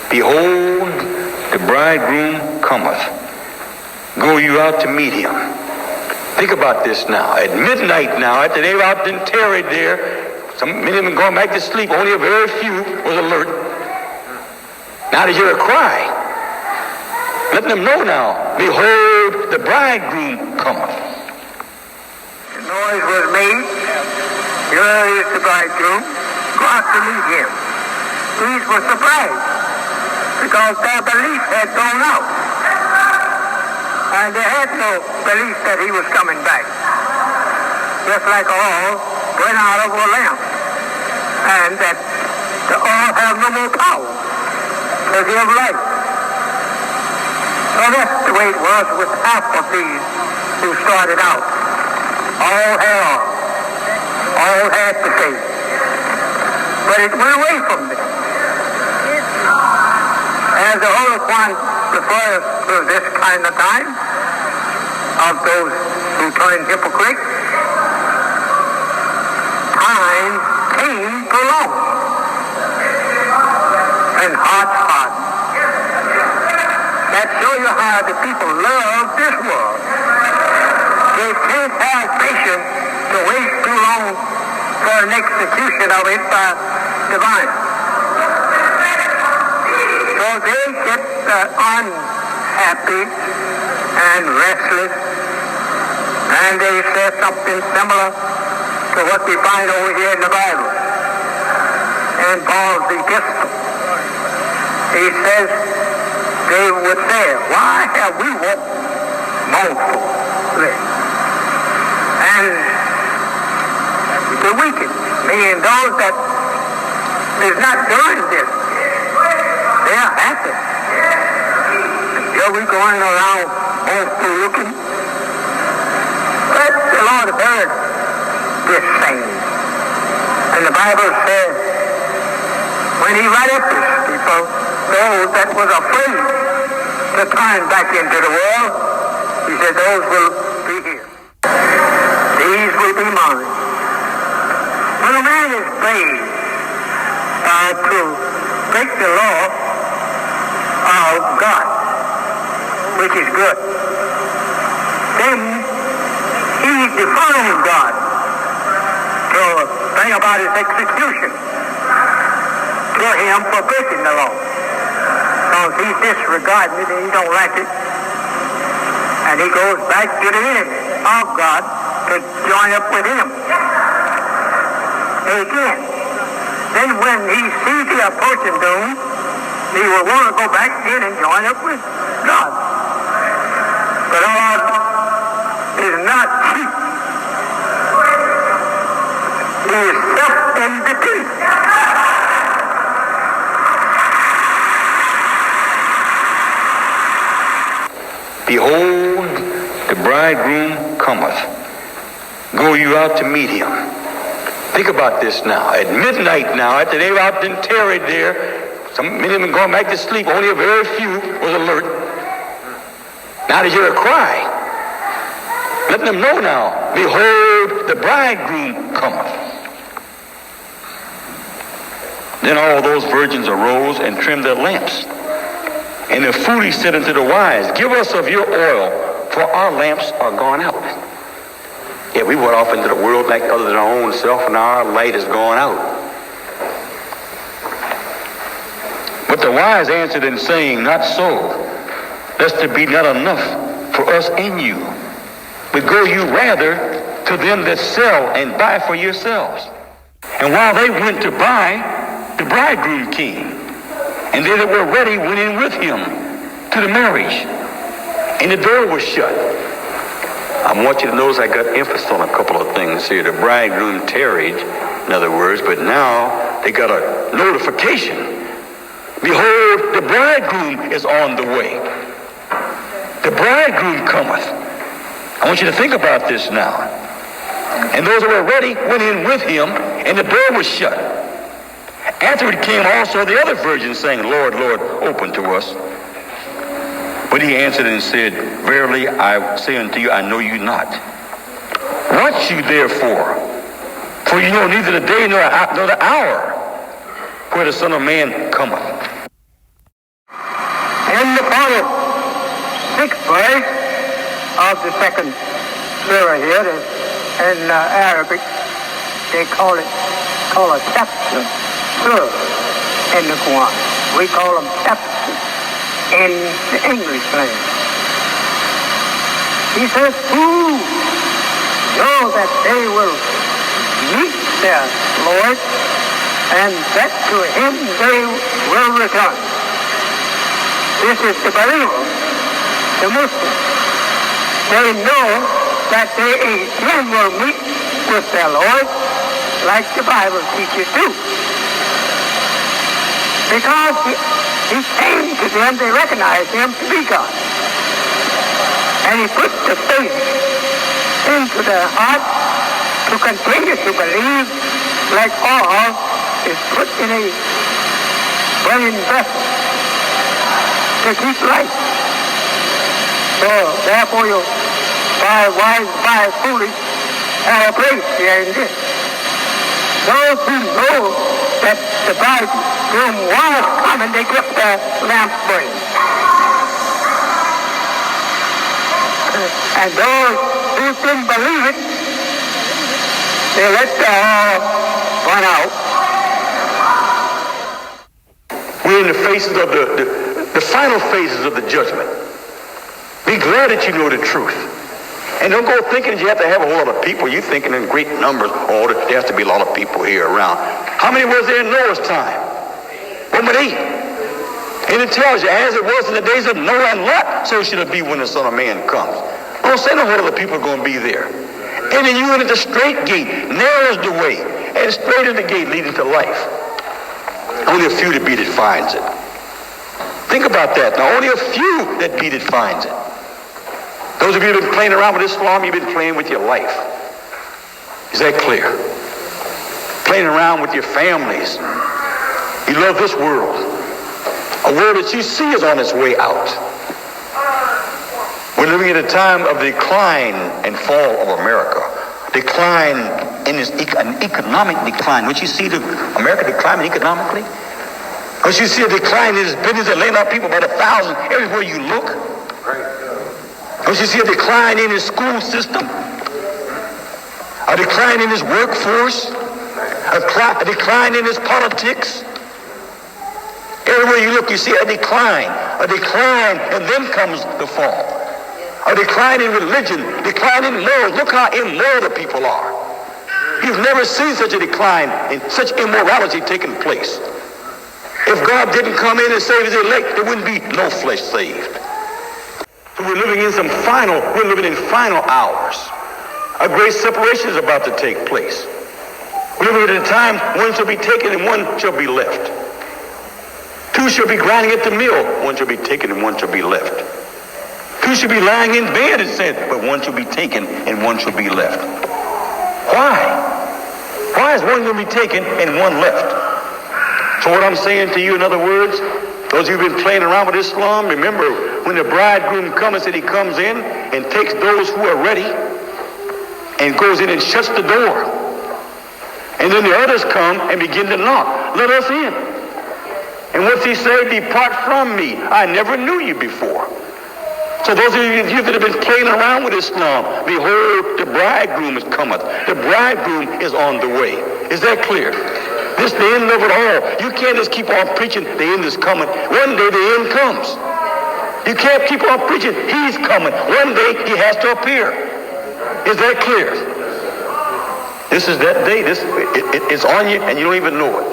Behold, the bridegroom cometh. Go you out to meet him. Think about this now. At midnight now, after they were out and tarried there, many of them going back to sleep, only a very few was alert. Now they hear a cry. Letting them know now, behold, the bridegroom cometh. The noise was made. Here is the bridegroom. Go out to meet him. These were surprised because their belief had gone out. And they had no belief that he was coming back. Just like oil went out of a lamp. And that the oil have no more power to give light. So that's the way it was with half of these who started out. All had the faith. But it went away from them. As the Holy One refers to this kind of time of those who turn hypocrites, time came prolonged and hearts hardened. That shows you how the people love this world. They can't have patience to wait too long for an execution of it by divine. So they get unhappy and restless, and they say something similar to what we find over here in the Bible. In Paul's epistle, he says, they would say, why have we walked mournfully? And the wicked, meaning those that is not doing this, they are happy. Here we going around mournful looking. But the Lord heard this saying. And the Bible says, when he wrote up this people, those that was afraid to turn back into the world, he said, those will be here. These will be mine. When a man is brave to break the law of God, which is good, then he defines God to bring about his execution to him for breaking the law. Because he disregards it and he don't like it. And he goes back to the enemy of God to join up with him. Again. Then when he sees the approaching doom, he will want to go back in and join up with God. But the Lord is not cheap. He is self-independent. Behold, the bridegroom cometh. Go you out to meet him. Think about this now. At midnight now, after they were out and tarried there, many of them going back to sleep, only a very few was alert. Now they hear a cry. Letting them know now, behold, the bridegroom cometh. Then all those virgins arose and trimmed their lamps. And the foolish said unto the wise, give us of your oil, for our lamps are gone out. Yeah, we went off into the world like other than our own self, and our light is gone out. But the wise answered and saying, not so, lest there be not enough for us and you. But go you rather to them that sell and buy for yourselves. And while they went to buy, the bridegroom came. And they that were ready went in with him to the marriage. And the door was shut. I want you to notice I got emphasis on a couple of things here. The bridegroom tarried, in other words, but now they got a notification. Behold, the bridegroom is on the way. The bridegroom cometh. I want you to think about this now. And those that were ready went in with him, and the door was shut. Afterward came also the other virgins, saying, Lord, Lord, open to us. But he answered and said, verily I say unto you, I know you not. Watch you therefore, for you know neither the day nor the hour where the Son of Man cometh. In the 46th verse of the second surah here, in Arabic, they call a chapter surah in the Quran. We call them chapters in the English language. He says, who know that they will meet their Lord, and that to him they will return. This is the believer, the Muslim. They know that they again will meet with their Lord, like the Bible teaches too. Because he came to them, they recognized him to be God. And he put the faith into their heart to continue to believe, like oil is put in a burning vessel to keep life. So therefore you buy wise, buy foolish, have a place here in this. Those who know that the bridegroom was coming, they kept their lamp burning. And those who didn't believe it, they let the oil run out. We're in the phases of the final phases of the judgment. Be glad that you know the truth. And don't go thinking that you have to have a whole lot of people. You're thinking in great numbers, oh, there has to be a lot of people here around. How many was there in Noah's time? 1 with 8. And it tells you, as it was in the days of Noah and Lot, so shall it be when the Son of Man comes. Don't say no whole lot of people are going to be there. And then you enter the straight gate, narrows the way, and straight is the gate leading to life. Only a few that beat it finds it. Think about that. Now, only a few that beat it finds it. Those of you who have been playing around with Islam, you've been playing with your life. Is that clear? Playing around with your families. You love this world. A world that you see is on its way out. We're living at a time of decline and fall of America. Decline in an economic decline. Don't you see America declining economically? Don't you see a decline in its business that laying out people by the thousands everywhere you look? Don't you see a decline in his school system? A decline in his workforce? A decline in his politics? Everywhere you look, you see a decline, and then comes the fall. A decline in religion, decline in morals. Look how immoral the people are. You've never seen such a decline and such immorality taking place. If God didn't come in and save his elect, there wouldn't be no flesh saved. So we're living in final hours. A great separation is about to take place. We're living at a time one shall be taken and one shall be left. Two shall be grinding at the mill, one shall be taken and one shall be left. Two shall be lying in bed, it said, but one shall be taken and one shall be left. Why? Why is one going to be taken and one left? So what I'm saying to you, in other words, those of you who've been playing around with Islam, remember when the bridegroom comes, and he comes in and takes those who are ready and goes in and shuts the door. And then the others come and begin to knock. Let us in. And what's he say? Depart from me. I never knew you before. So those of you that have been playing around with Islam, behold, the bridegroom is cometh. The bridegroom is on the way. Is that clear? This is the end of it all. You can't just keep on preaching, the end is coming. One day the end comes. You can't keep on preaching, he's coming. One day he has to appear. Is that clear? This is that day. It's on you and you don't even know it.